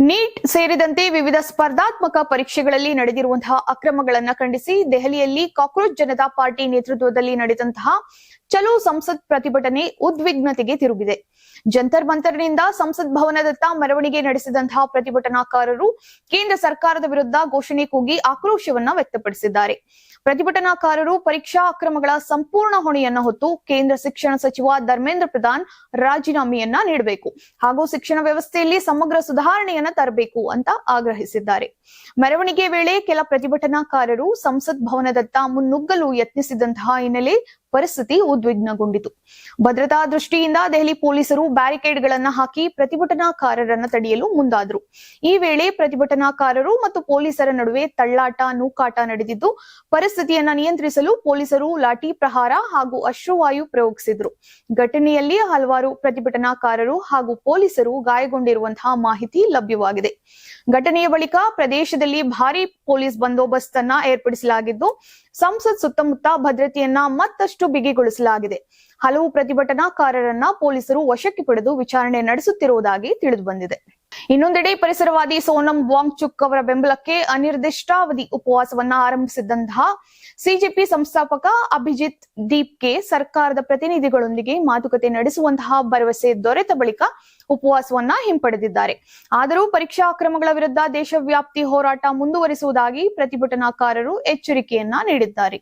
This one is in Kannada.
ನೀಟ್ ಸೇರಿದಂತೆ ವಿವಿಧ ಸ್ಪರ್ಧಾತ್ಮಕ ಪರೀಕ್ಷೆಗಳಲ್ಲಿ ನಡೆದಿರುವಂತಹ ಅಕ್ರಮಗಳನ್ನು ಖಂಡಿಸಿ ದೆಹಲಿಯಲ್ಲಿ ಕಾಕ್ರೋಚ್ ಜನತಾ ಪಾರ್ಟಿ ನೇತೃತ್ವದಲ್ಲಿ ನಡೆದಂತಹ ಚಲೋ ಸಂಸತ್ ಪ್ರತಿಭಟನೆ ಉದ್ವಿಗ್ನತೆಗೆ ತಿರುಗಿದೆ. ಜಂತರ್ ಮಂತರ್ನಿಂದ ಸಂಸತ್ ಭವನದತ್ತ ಮೆರವಣಿಗೆ ನಡೆಸಿದಂತಹ ಪ್ರತಿಭಟನಾಕಾರರು ಕೇಂದ್ರ ಸರ್ಕಾರದ ವಿರುದ್ಧ ಘೋಷಣೆ ಕೂಗಿ ಆಕ್ರೋಶವನ್ನ ವ್ಯಕ್ತಪಡಿಸಿದ್ದಾರೆ. ಪ್ರತಿಭಟನಾಕಾರರು ಪರೀಕ್ಷಾ ಅಕ್ರಮಗಳ ಸಂಪೂರ್ಣ ಹೊಣೆಯನ್ನ ಹೊತ್ತು ಕೇಂದ್ರ ಶಿಕ್ಷಣ ಸಚಿವ ಧರ್ಮೇಂದ್ರ ಪ್ರಧಾನ್ ರಾಜೀನಾಮೆಯನ್ನ ನೀಡಬೇಕು ಹಾಗೂ ಶಿಕ್ಷಣ ವ್ಯವಸ್ಥೆಯಲ್ಲಿ ಸಮಗ್ರ ಸುಧಾರಣೆಯನ್ನ ತರಬೇಕು ಅಂತ ಆಗ್ರಹಿಸಿದ್ದಾರೆ. ಮೆರವಣಿಗೆ ವೇಳೆ ಕೆಲ ಪ್ರತಿಭಟನಾಕಾರರು ಸಂಸತ್ ಭವನದತ್ತ ಮುನ್ನುಗ್ಗಲು ಯತ್ನಿಸಿದಂತಹ ಹಿನ್ನೆಲೆ ಪರಿಸ್ಥಿತಿ ಉದ್ವಿಗ್ನಗೊಂಡಿತು. ಭದ್ರತಾ ದೃಷ್ಟಿಯಿಂದ ದೆಹಲಿ ಪೊಲೀಸರು ಬ್ಯಾರಿಕೇಡ್ಗಳನ್ನ ಹಾಕಿ ಪ್ರತಿಭಟನಾಕಾರರನ್ನ ತಡೆಯಲು ಮುಂದಾದರು. ಈ ವೇಳೆ ಪ್ರತಿಭಟನಾಕಾರರು ಮತ್ತು ಪೊಲೀಸರ ನಡುವೆ ತಳ್ಳಾಟ, ನೂಕಾಟ ನಡೆದಿದ್ದು, ಪರಿಸ್ಥಿತಿಯನ್ನ ನಿಯಂತ್ರಿಸಲು ಪೊಲೀಸರು ಲಾಠಿ ಪ್ರಹಾರ ಹಾಗೂ ಅಶ್ರುವಾಯು ಪ್ರಯೋಗಿಸಿದ್ರು. ಘಟನೆಯಲ್ಲಿ ಹಲವಾರು ಪ್ರತಿಭಟನಾಕಾರರು ಹಾಗೂ ಪೊಲೀಸರು ಗಾಯಗೊಂಡಿರುವಂತಹ ಮಾಹಿತಿ ಲಭ್ಯವಾಗಿದೆ. ಘಟನೆಯ ಬಳಿಕ ಪ್ರದೇಶದಲ್ಲಿ ಭಾರೀ ಪೊಲೀಸ್ ಬಂದೋಬಸ್ತ್ ಅನ್ನ ಏರ್ಪಡಿಸಲಾಗಿದ್ದು, ಸಂಸತ್ ಸುತ್ತಮುತ್ತ ಭದ್ರತೆಯನ್ನ ಮತ್ತಷ್ಟು ಬಿಗಿಗೊಳಿಸಲಾಗಿದೆ. ಹಲವು ಪ್ರತಿಭಟನಾಕಾರರನ್ನ ಪೊಲೀಸರು ವಶಕ್ಕೆ ಪಡೆದು ವಿಚಾರಣೆ ನಡೆಸುತ್ತಿರುವುದಾಗಿ ತಿಳಿದು ಬಂದಿದೆ. ಇನ್ನೊಂದೆಡೆ ಪರಿಸರವಾದಿ ಸೋನಂ ವಾಂಗ್ಚುಕ್ ಅವರ ಬೆಂಬಲಕ್ಕೆ ಅನಿರ್ದಿಷ್ಟಾವಧಿ ಉಪವಾಸವನ್ನ ಆರಂಭಿಸಿದ್ದಂತಹ ಸಿಜೆಪಿ ಸಂಸ್ಥಾಪಕ ಅಭಿಜಿತ್ ದೀಪ್ಗೆ ಸರ್ಕಾರದ ಪ್ರತಿನಿಧಿಗಳೊಂದಿಗೆ ಮಾತುಕತೆ ನಡೆಸುವಂತಹ ಭರವಸೆ ದೊರೆತ ಬಳಿಕ ಉಪವಾಸವನ್ನ ಹಿಂಪಡೆದಿದ್ದಾರೆ. ಆದರೂ ಪರೀಕ್ಷಾ ಅಕ್ರಮಗಳ ವಿರುದ್ಧ ದೇಶವ್ಯಾಪ್ತಿ ಹೋರಾಟ ಮುಂದುವರಿಸುವುದಾಗಿ ಪ್ರತಿಭಟನಾಕಾರರು ಎಚ್ಚರಿಕೆಯನ್ನ ನೀಡಿದ್ದಾರೆ.